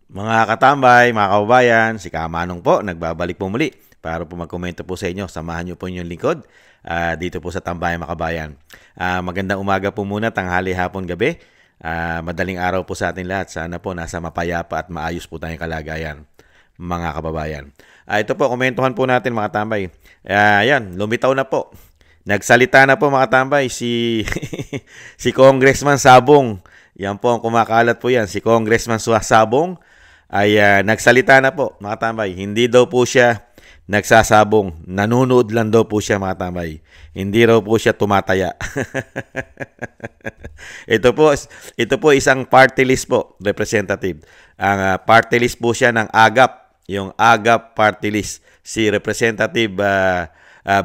Mga katambay, mga kababayan, si Kamanong po, nagbabalik po muli para po magkomento po sa inyo. Samahan niyo po inyong lingkod dito po sa Tambayan Makabayan. Magandang umaga po muna, tanghali, hapon, gabi. Madaling araw po sa atin lahat. Sana po nasa mapayapa at maayos po tayong kalagayan, mga kababayan. Ito po, komentuhan po natin mga tambay. Yan, lumitaw na po. Nagsalita na po mga tambay si si Congressman Sabong. Yan po ang kumakalat po yan. Si Congressman Sabong ay nagsalita na po mga tambay. Hindi daw po siya nagsasabong. Nanunood lang daw po siya mga tambay. Hindi raw po siya tumataya. ito po isang party list po, representative. Ang party list po siya ng AGAP. Yung AGAP party list. Si Representative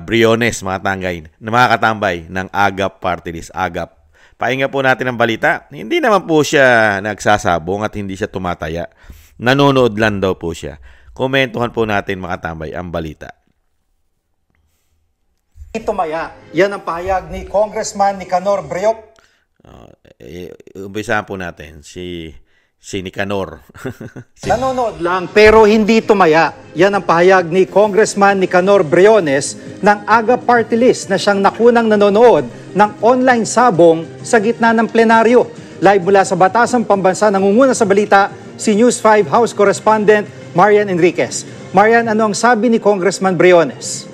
Briones mga katambay ng AGAP party list. AGAP. Pahinga po natin ang balita. Hindi naman po siya nagsasabong at hindi siya tumataya. Nanonood lang daw po siya. Komentuhan po natin mga tambay ang balita. Tumaya. Yan ang pahayag ni Congressman Nicanor Briok. Umpisahan po natin si Nicanor. Nanonood lang pero hindi tumaya. Yan ang pahayag ni Congressman Nicanor Briones ng AGA Party List na siyang nakunang nanonood ng online sabong sa gitna ng plenaryo. Live mula sa Batasang Pambansa, nangunguna sa balita si News 5 House Correspondent Marian Enriquez. Marian, ano ang sabi ni Congressman Briones?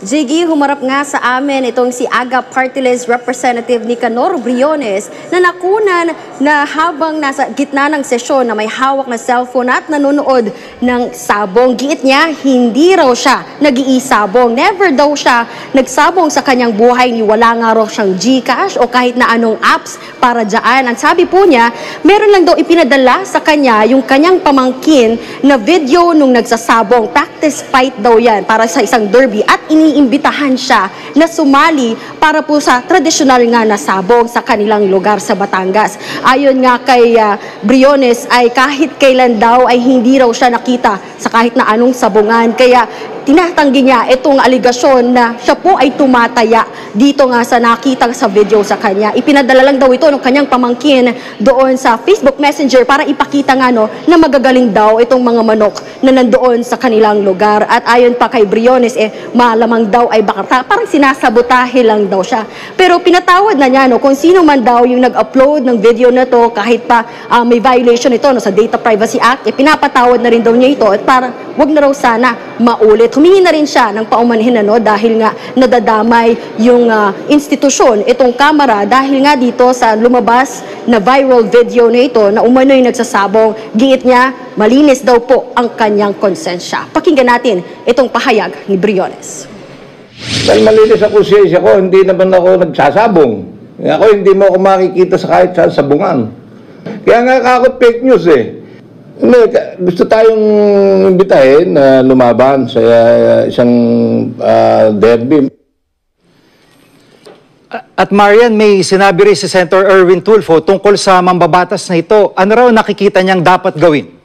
Jiggy, humarap nga sa amin itong si AGA Party List Representative Nicanor Briones na nakunan na habang nasa gitna ng sesyon na may hawak na cellphone at nanonood ng sabong. Giit niya, hindi raw siya nag-iisabong. Never daw siya nagsabong sa kanyang buhay ni wala nga raw siyang GCash o kahit na anong apps para dyan. Ang sabi po niya, meron lang daw ipinadala sa kanya yung kanyang pamangkin na video nung nagsasabong. Practice fight daw yan para sa isang derby at iniimbitahan siya na sumali para po sa tradisyonal nga na sabong sa kanilang lugar sa Batangas. Ayon nga kay Briones ay kahit kailan daw ay hindi raw siya nakita sa kahit na anong sabungan. Kaya tinatanggi niya itong aligasyon na siya po ay tumataya dito nga sa nakita sa video sa kanya. Ipinadala lang daw ito ng kanyang pamangkin doon sa Facebook Messenger para ipakita nga na magagaling daw itong mga manok na nandoon sa kanilang lugar. At ayon pa kay Briones, malamang daw ay baka parang sinasabotahe lang daw siya. Pero pinatawad na niya kung sino man daw yung nag-upload ng video na to kahit pa may violation ito sa Data Privacy Act, pinapatawad na rin daw niya ito at para wag na raw sana maulit. Humingi na rin siya ng paumanhin dahil nga nadadamay yung institusyon, itong kamera dahil nga dito sa lumabas na viral video na ito na umano'y nagsasabong. Giit niya, malinis daw po ang kanyang konsensya. Pakinggan natin itong pahayag ni Briones. Dahil malinis ang konsensya ko, hindi naman ako nagsasabong. Ako hindi mo ako makikita sa kahit saan sabungan. Kaya nga ako fake news Gusto tayong imbitahin na lumaban sa isang derby. At Marian, may sinabi rin si Senator Erwin Tulfo tungkol sa mambabatas na ito. Ano raw nakikita niyang dapat gawin?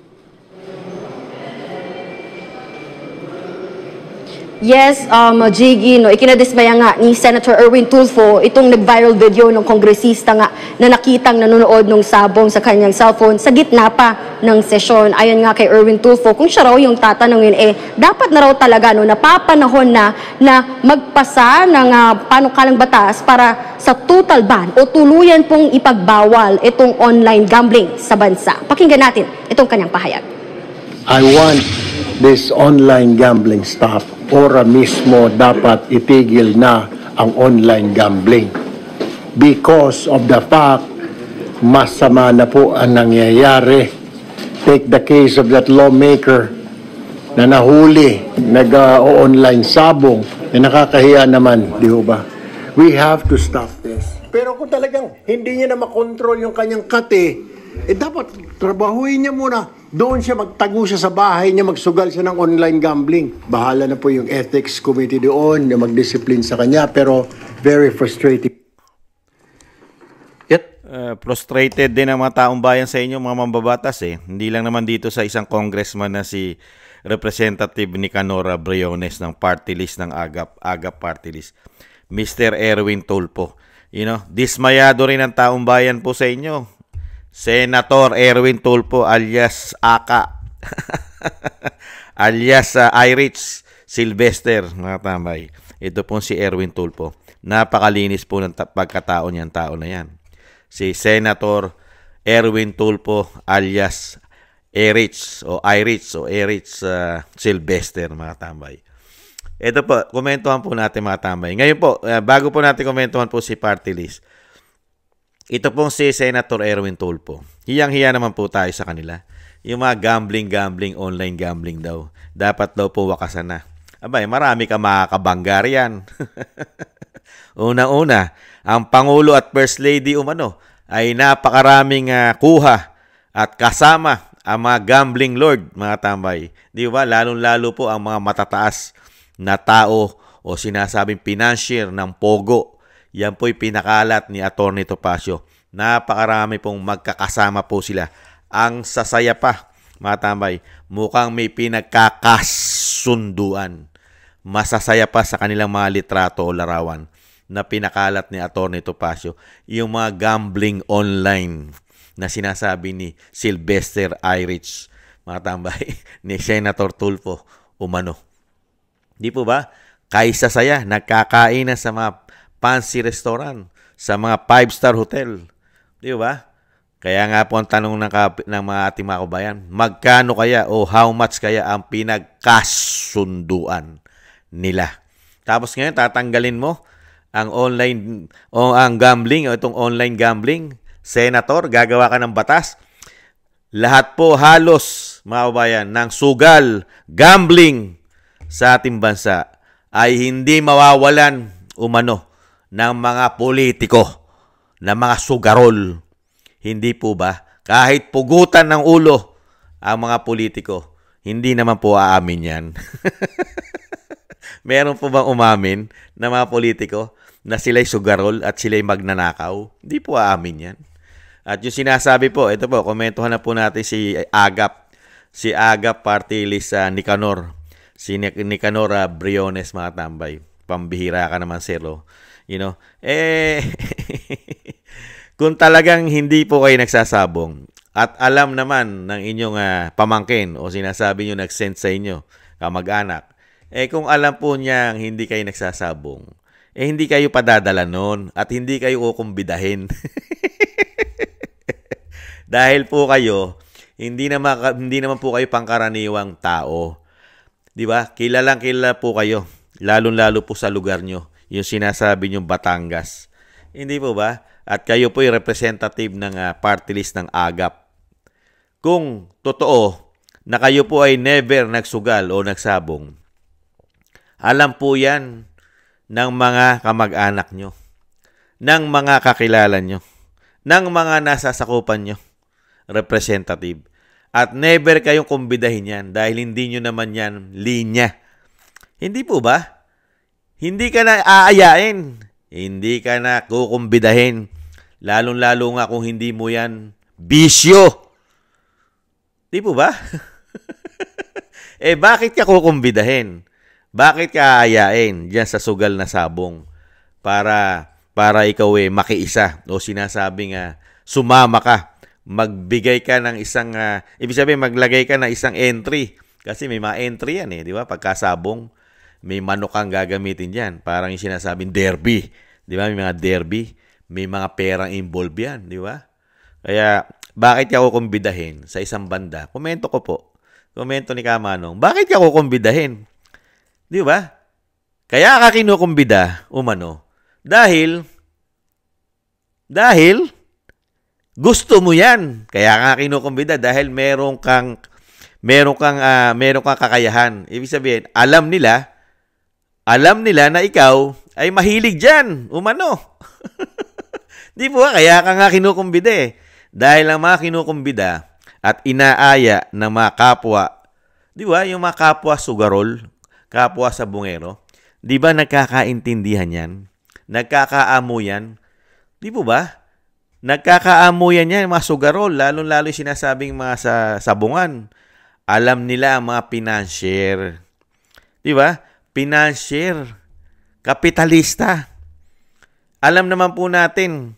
Yes, Jiggy, ikinadismaya nga ni Senator Erwin Tulfo itong nag-viral video ng kongresista nga na nakitang nanonood ng sabong sa kanyang cellphone sa gitna pa ng sesyon. Ayon nga kay Erwin Tulfo, kung siya raw yung tatanungin, dapat na raw talaga napapanahon na magpasa ng panukalang batas para sa total ban o tuluyan pong ipagbawal itong online gambling sa bansa. Pakinggan natin itong kanyang pahayag. I want this online gambling stop. Ora mismo dapat itigil na ang online gambling. Because of the fact, masama na po ang nangyayari. Take the case of that lawmaker na nahuli, nag-online sabong, na nakakahiya naman, di ba? We have to stop this. Pero kung talagang hindi niya na makontrol yung kanyang kate, dapat trabahuin niya muna. Doon siya magtago siya sa bahay niya, magsugal siya ng online gambling. Bahala na po yung ethics committee doon na mag-discipline sa kanya, pero very frustrating. Frustrated din ang mga taong bayan sa inyo, mga mambabatas Hindi lang naman dito sa isang congressman na si Representative Nicanor Briones ng party list ng AGAP Party List. Mr. Erwin Tulfo. Dismayado rin ang taong bayan po sa inyo. Senator Erwin Tulfo alias Aka. alias Irich Sylvester, mga tambay. Ito po si Erwin Tulfo. Napakalinis po ng pagkatao niyang tao na yan. Si Senator Erwin Tulfo alias Irich Sylvester, mga tambay. Ito po, komentuhan po natin, mga tambay. Ngayon po, bago po natin komentuhan po si Party List, ito pong si Senator Erwin Tulfo. Hiyang-hiya naman po tayo sa kanila. Yung mga gambling, online gambling daw. Dapat daw po wakasan na. Abay, marami ka makakabangga riyan. Una-una, ang Pangulo at First Lady ay napakaraming kuha at kasama ang mga gambling lord, mga tambay. Di ba? Lalong-lalo po ang mga matataas na tao o sinasabing financier ng Pogo. Yan po'y pinakalat ni Atty. Topacio. Napakarami pong magkakasama po sila. Ang sasaya pa, mga tambay, mukhang may pinagkakasunduan. Masasaya pa sa kanilang mga litrato o larawan na pinakalat ni Atty. Topacio. Yung mga gambling online na sinasabi ni Sylvester Irich, mga tambay, ni Senator Tulfo umano. Di po ba? Kaysa saya, nagkakain na sa mga fancy restaurant, sa mga 5-star hotel. Di ba? Kaya nga po ang tanong ng mga ating mga kabayan, magkano kaya o how much kaya ang pinagkasunduan nila? Tapos ngayon, tatanggalin mo ang online o ang gambling o itong online gambling. Senator, gagawa ka ng batas. Lahat po halos, mga kabayan, ng sugal, gambling sa ating bansa ay hindi mawawalan ng mga politiko, ng mga sugarol. Hindi po ba? Kahit pugutan ng ulo ang mga politiko, hindi naman po aamin yan. Meron po bang umamin na mga politiko na sila'y sugarol at sila'y magnanakaw? Hindi po aamin yan. At yung sinasabi po, ito po, komentuhan na po natin si Agap. Si Agap Party List Nicanor. Si Nicanor Briones, mga tambay. Pambihira ka naman, Sero. Kung talagang hindi po kayo nagsasabong at alam naman ng inyong pamangkin o sinasabi nyo nag-send sa inyo, kamag-anak, kung alam po niyang hindi kayo nagsasabong, hindi kayo padadala nun at hindi kayo kukumbidahin. Dahil po kayo, hindi naman po kayo pangkaraniwang tao. Di ba? Kilala po kayo. Lalo-lalo po sa lugar nyo. Yung sinasabi nyo Batangas. Hindi po ba? At kayo po yung representative ng party list ng Agap. Kung totoo na kayo po ay never nagsugal o nagsabong, alam po yan ng mga kamag-anak nyo, ng mga kakilala nyo, ng mga nasasakupan nyo, representative. At never kayong kumbidahin yan dahil hindi nyo naman yan linya. Hindi po ba? Hindi ka na aayain. Hindi ka na kukumbidahin. Lalong-lalo nga kung hindi mo yan bisyo. Di po ba? Bakit ka kukumbidahin? Bakit ka aayain dyan sa sugal na sabong para ikaw makiisa o sinasabing sumama ka? Magbigay ka ng isang, ibig sabihin maglagay ka ng isang entry. Kasi may mga entry yan di ba? Pagkasabong, may manok kang gagamitin dyan. Parang yung sinasabing derby. Di ba? May mga derby. May mga perang involved yan. Di ba? Kaya, bakit ka kukumbidahin sa isang banda? Komento ko po. Komento ni Kamanong. Bakit ka kukumbidahin? Di ba? Kaya ka kinukumbida, Dahil, gusto mo yan. Kaya ka kinukumbida dahil meron kang kakayahan. Ibig sabihin, alam nila na ikaw ay mahilig dyan. Di po ba? Kaya ka nga kinukumbida Dahil ang mga kinukumbida at inaaya ng mga kapwa, di ba? Yung mga kapwa sugarol, kapwa sabungero, di ba nagkakaintindihan yan? Nagkakaamo yan? Di po ba? Nagkakaamo yan mga sugarol, lalo-lalo yung sinasabing mga sa sabungan. Alam nila ang mga financier. Di ba? Financier. Kapitalista. Alam naman po natin,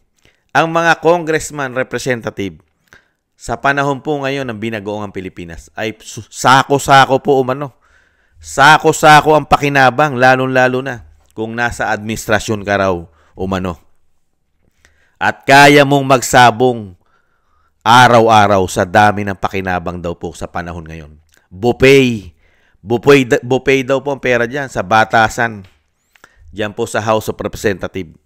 ang mga congressman, representative, sa panahon po ngayon ng binagoong Pilipinas, ay sako-sako po umano. Sako-sako ang pakinabang, lalong-lalo na kung nasa administrasyon ka raw umano. At kaya mong magsabong araw-araw sa dami ng pakinabang daw po sa panahon ngayon. Buffet daw po ang pera dyan sa batasan. Diyan po sa House of Representatives.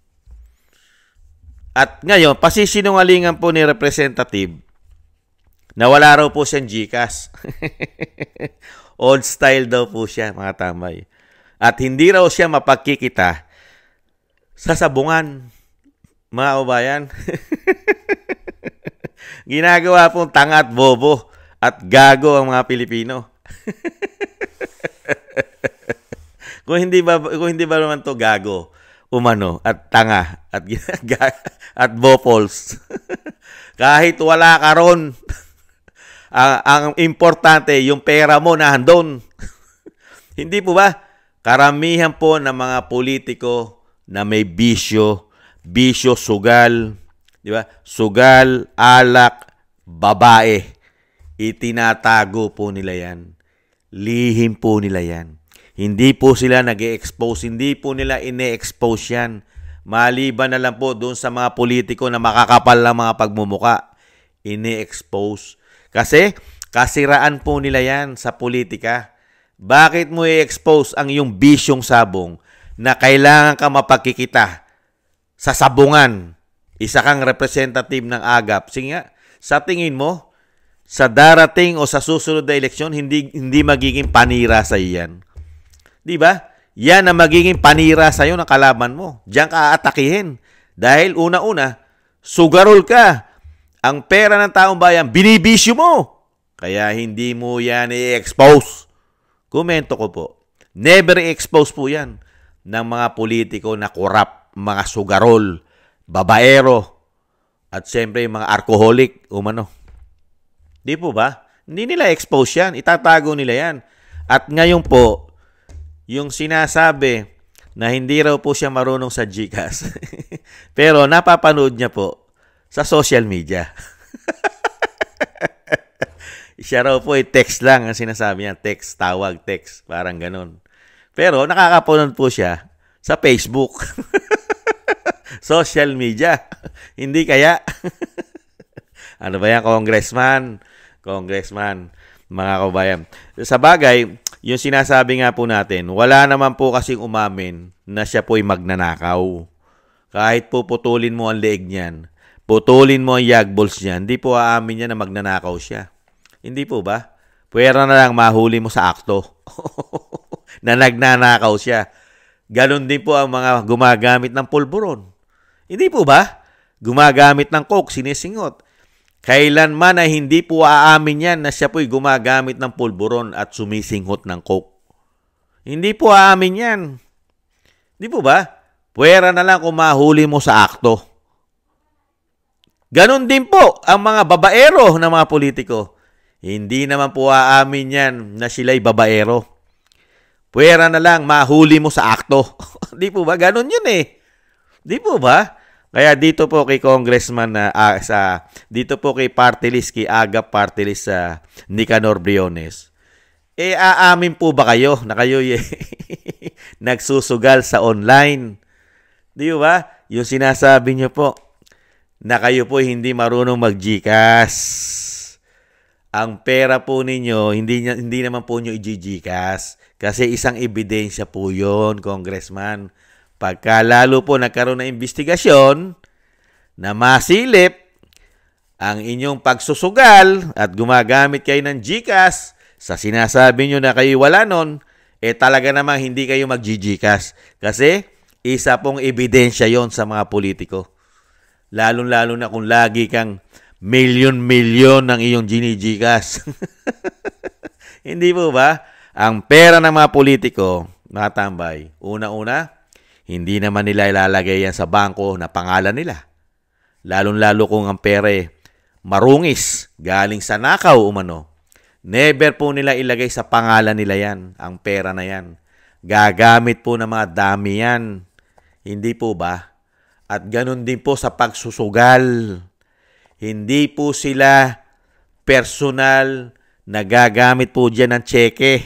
At ngayon, pasisinungalingan po ni Representative na wala raw po siyang GCash. Old style daw po siya, mga tambay. At hindi raw siya mapagkikita sa sabungan, mga kabayan. Ginagawa pong tanga at bobo at gago ang mga Pilipino. kung hindi ba naman to gago, umano at tanga at bopols. Kahit wala ka ron, ang importante yung pera mo na handon. Hindi po ba? Karamihan po ng mga politiko na may bisyo, sugal, di ba? Sugal, alak, babae. Itinatago po nila yan. Lihim po nila yan. Hindi po sila nag-e-expose. Hindi po nila ine-expose yan. Maliban na lang po doon sa mga politiko na makakapal ng mga pagmumuka. Ine-expose. Kasi kasiraan po nila yan sa politika. Bakit mo i-expose ang iyong bisyong sabong na kailangan ka mapagkikita sa sabungan? Isa kang representative ng AGAP. Sige nga, sa tingin mo, sa darating o sa susunod na eleksyon, hindi magiging panira sa iyan. Di ba? Yan ang magiging panira sa iyo ng kalaban mo. Diyan ka aatakihin. Dahil una-una, sugarol ka. Ang pera ng taong bayan, binibisyo mo. Kaya hindi mo yan i-expose. Komento ko po. Never i-expose po yan ng mga politiko na korap, mga sugarol, babaero, at siyempre mga alcoholic, umano. Di po ba? Hindi nila expose yan. Itatago nila yan. At ngayon po, yung sinasabi na hindi raw po siya marunong sa GCash. Pero napapanood niya po sa social media. Siya raw po text lang ang sinasabi niya. Text, tawag, text. Parang ganun. Pero nakakapanood po siya sa Facebook. Social media. Hindi kaya? Ano ba yan, Congressman, mga kabayan. Sa bagay, yung sinasabi nga po natin, wala naman po kasing umamin na siya po'y magnanakaw. Kahit po putulin mo ang leeg niyan, putulin mo ang yagballs niyan, hindi po aamin niya na magnanakaw siya. Hindi po ba? Pwera na lang mahuli mo sa akto na nagnanakaw siya. Ganon din po ang mga gumagamit ng pulburon. Hindi po ba? Gumagamit ng coke, sinisingot. Kailanman ay hindi po aamin yan na siya po'y gumagamit ng pulburon at sumisinghot ng coke. Hindi po aamin yan. Hindi po ba? Pwera na lang kung mahuli mo sa akto. Ganon din po ang mga babaero ng mga politiko. Hindi naman po aamin yan na sila'y babaero. Pwera na lang mahuli mo sa akto. Di po ba? Ganon yun eh. Di po ba? Kaya dito po kay Congressman dito po kay Party List, kay AGAP Party List Nicanor Briones. Aamin po ba kayo na kayo nagsusugal sa online? Di ba? Yung sinasabi niyo po na kayo po hindi marunong mag-GCash. Ang pera po ninyo, hindi naman po nyo i-GCash. Kasi isang ebidensya po yun, Congressman. Pagka lalo po nagkaroon ng investigasyon na masilip ang inyong pagsusugal at gumagamit kayo ng GCash sa sinasabi nyo na kayo wala nun, talaga namang hindi kayo mag-GCash. Kasi isa pong ebidensya yon sa mga politiko. Lalo-lalo na kung lagi kang milyon-milyon ng iyong gini-GCash. Hindi po ba? Ang pera ng mga politiko, mga tambay, una-una, hindi naman nila ilalagay yan sa bangko na pangalan nila. Lalong-lalo kung ang pera marungis, galing sa nakaw umano. Never po nila ilagay sa pangalan nila yan, ang pera na yan. Gagamit po ng mga dami yan. Hindi po ba? At ganun din po sa pagsusugal. Hindi po sila personal nagagamit po dyan ng cheque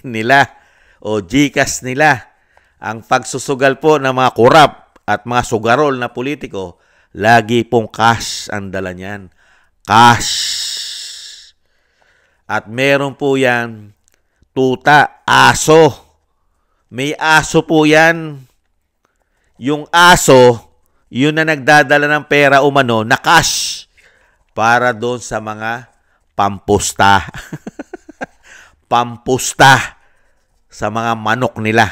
nila o GCash nila. Ang pagsusugal po ng mga korap at mga sugarol na politiko, lagi pong cash ang dala niyan. Cash. At meron po yan, tuta, aso. May aso po yan. Yung aso, yun na nagdadala ng pera umano na cash para doon sa mga pampusta. Pampusta sa mga manok nila.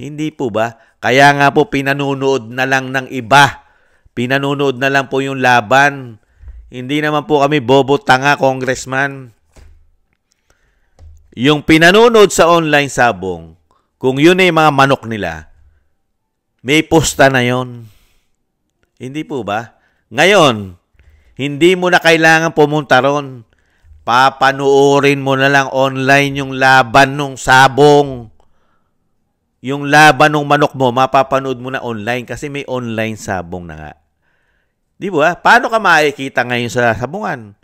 Hindi po ba? Kaya nga po pinanunood na lang ng iba. Pinanunood na lang po yung laban. Hindi naman po kami bobo tanga, Congressman. Yung pinanunood sa online sabong, kung yun ay mga manok nila, may posta na yon. Hindi po ba? Ngayon, hindi mo na kailangan pumunta ron. Papanuorin mo na lang online yung laban ng sabong. Yung laban ng manok mo, mapapanood mo na online kasi may online sabong na nga. Di ba? Paano ka makikita ngayon sa sabungan?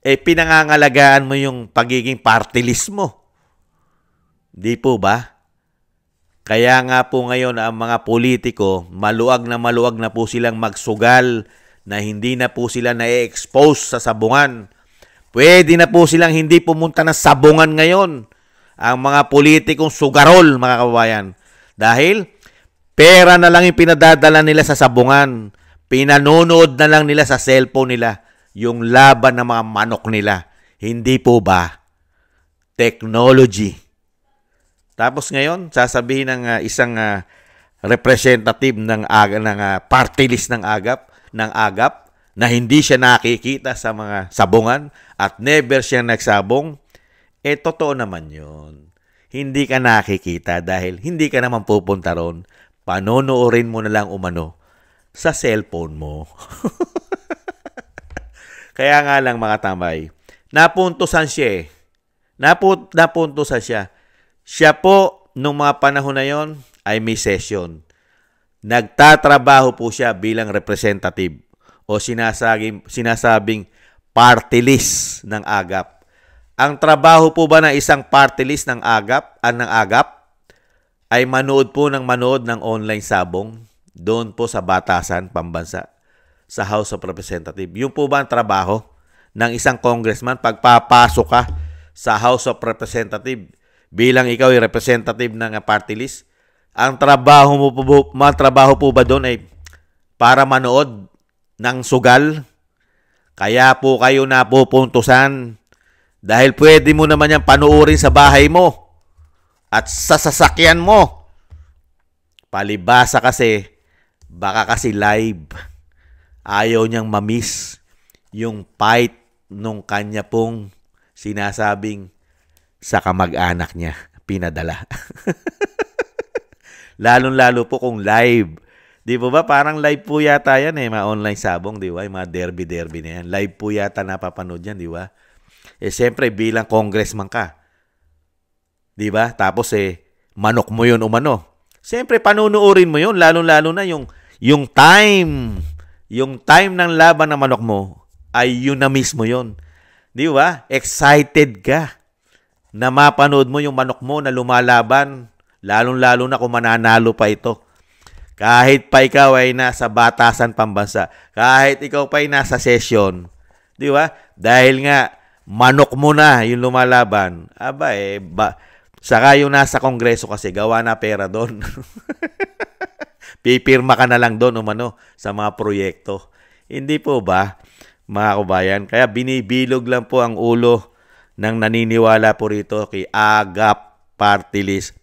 Pinangangalagaan mo yung pagiging party list mo. Di po ba? Kaya nga po ngayon ang mga politiko, maluwag na po silang magsugal na hindi na po sila na-expose sa sabungan. Pwede na po silang hindi pumunta ng sabungan ngayon. Ang mga politikong sugarol, mga kababayan. Dahil pera na lang yung pinadadala nila sa sabungan. Pinanonood na lang nila sa cellphone nila yung laban ng mga manok nila. Hindi po ba? Technology. Tapos ngayon, sasabihin ng isang representative ng party list ng AGAP na hindi siya nakikita sa mga sabungan at never siya nagsabong, totoo naman yun. Hindi ka nakikita dahil hindi ka naman pupunta ron. Panonoorin mo na lang umano sa cellphone mo. Kaya nga lang mga tambay, napuntusan siya napuntusan siya. Siya po, nung mga panahon na yon ay may session. Nagtatrabaho po siya bilang representative o sinasabing party list ng AGAP. Ang trabaho po ba ng isang party list ng AGAP ay manood ng online sabong doon po sa Batasan, Pambansa, sa House of Representatives. Yung po ba ang trabaho ng isang congressman pagpapasok ka sa House of Representatives bilang ikaw ay representative ng party list? Ang trabaho po ba doon ay para manood ng sugal? Kaya po kayo napupuntusan dahil pwede mo naman yan panuorin sa bahay mo at sa sasakyan mo. Palibasa kasi, baka kasi live. Ayaw niyang mamiss yung fight nung kanya pong sinasabing sa kamag-anak niya pinadala. Lalong-lalo po kung live. Di ba parang live po yata yan mga online sabong, di ba? Yung mga derby na yan. Live po yata napapanood yan, di ba? Siyempre bilang congressman ka. Di ba? Tapos manok mo yun umano. Siyempre panunuorin mo yun, lalong-lalo na yung time ng laban ng manok mo ay yun na mismo yun. Di ba? Excited ka na mapanood mo yung manok mo na lumalaban, lalong-lalo na kung mananalo pa ito. Kahit pa ikaw ay nasa Batasan, Pambansa, kahit ikaw pa ay nasa session, di ba? Dahil nga, manok mo na yung lumalaban, saka yung nasa kongreso kasi, gawa na pera doon. Pipirma ka na lang doon umano sa mga proyekto. Hindi po ba, mga kabayan? Kaya binibilog lang po ang ulo ng naniniwala po rito kay AGAP Party List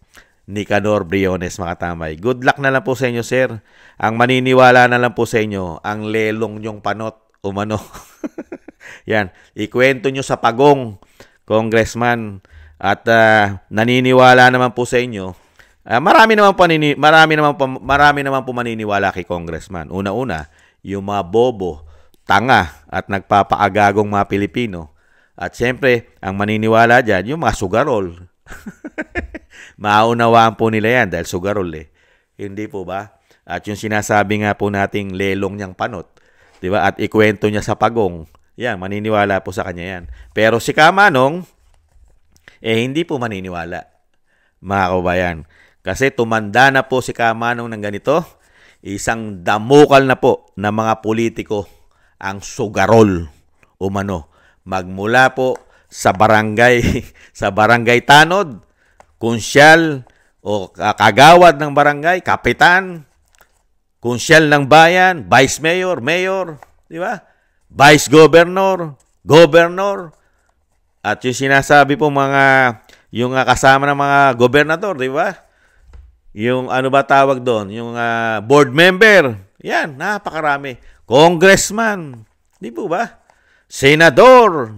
Nicanor Briones, mga tambay. Good luck na lang po sa inyo, sir. Ang maniniwala na lang po sa inyo, ang lelong nyong panot umano. Yan, ikwento nyo sa pagong, congressman, at naniniwala naman po sa inyo. Marami naman po maniniwala kay congressman. Una-una, yung mga bobo, tanga at nagpapaagagong mga Pilipino. At siyempre, ang maniniwala dyan, yung mga sugarol. Maunawaan po nila yan dahil sugarol Hindi po ba? At yung sinasabi nga po nating lelong niyang panot, 'di ba? At ikwento niya sa pagong, yan, maniniwala po sa kanya yan. Pero si Kamanong, hindi po maniniwala, mga kabayan. Kasi tumanda na po si Kamanong ng ganito, isang damukal na po na mga politiko ang sugarol umano. Magmula po sa barangay, sa barangay tanod, konsyal o kagawad ng barangay, kapitan, konsyal ng bayan, vice mayor, mayor, di ba? Vice governor, governor, at yung sinasabi po yung kasama ng mga gobernador, di ba? Yung ano ba tawag doon? Yung board member. Yan, napakarami. Congressman. Di po ba? Senador.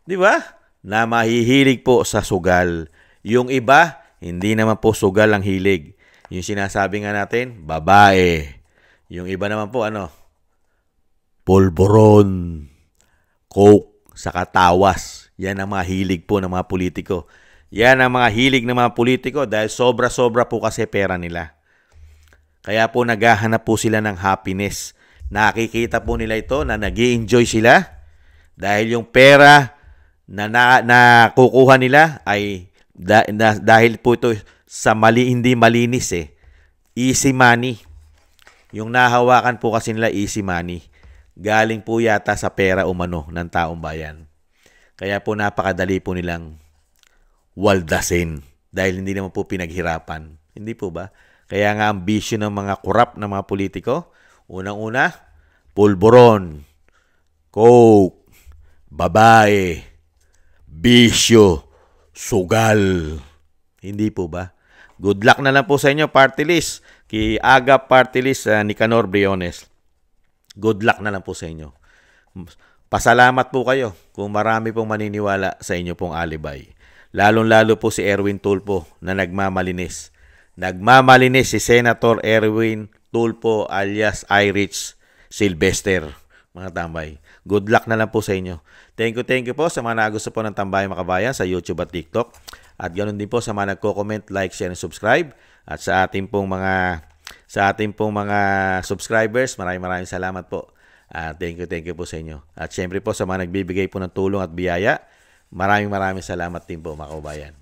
Di ba? Na mahihilig po sa sugal. Yung iba, hindi naman po sugal ang hilig. Yung sinasabi nga natin, babae. Yung iba naman po, pulburon, coke, saka tawas. Yan ang mga hilig po ng mga politiko. Yan ang mga hilig ng mga politiko dahil sobra-sobra po kasi pera nila. Kaya po naghahanap po sila ng happiness. Nakikita po nila ito na nag-i-enjoy sila dahil yung pera na kukuha nila ay dahil po ito sa hindi malinis Easy money. Yung nahawakan po kasi nila easy money. Galing po yata sa pera umano ng taong bayan. Kaya po napakadali po nilang waldasin dahil hindi naman po pinaghirapan. Hindi po ba? Kaya nga ang bisyo ng mga korap na mga politiko, unang-una, pulburon, coke, babae, bisyo, sugal. Hindi po ba? Good luck na lang po sa inyo, party list. Kay AGA party list Nicanor Briones. Good luck na lang po sa inyo. Pasalamat po kayo kung marami pong maniniwala sa inyo pong alibay. Lalong-lalo po si Erwin Tulfo na nagmamalinis. Nagmamalinis si Senator Erwin Tulfo alias Irish Sylvester, mga tambay. Good luck na lang po sa inyo. Thank you po sa mga nagusto po ng Tambay Makabayan sa YouTube at TikTok. At ganoon din po sa mga nagko-comment, like, share, and subscribe. At sa ating pong mga subscribers, maraming salamat po. Thank you po sa inyo. At syempre po sa mga nagbibigay po ng tulong at biyaya, maraming salamat din po, mga kabayan.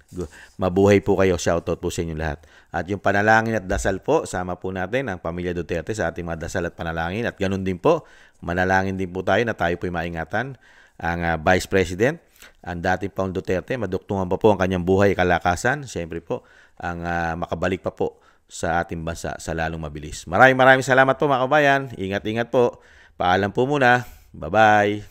Mabuhay po kayo. Shoutout po sa inyo lahat. At yung panalangin at dasal po, sama po natin ang pamilya Duterte sa ating mga dasal at panalangin. At ganun din po, manalangin din po tayo na tayo po'y maingatan. Ang Vice President, ang dating Pangulong Duterte, maduktungan pa po ang kanyang buhay, kalakasan. Siyempre po, ang makabalik pa po sa ating bansa sa lalong mabilis. Maraming salamat po, mga kabayan. Ingat po. Paalam po muna. Bye-bye.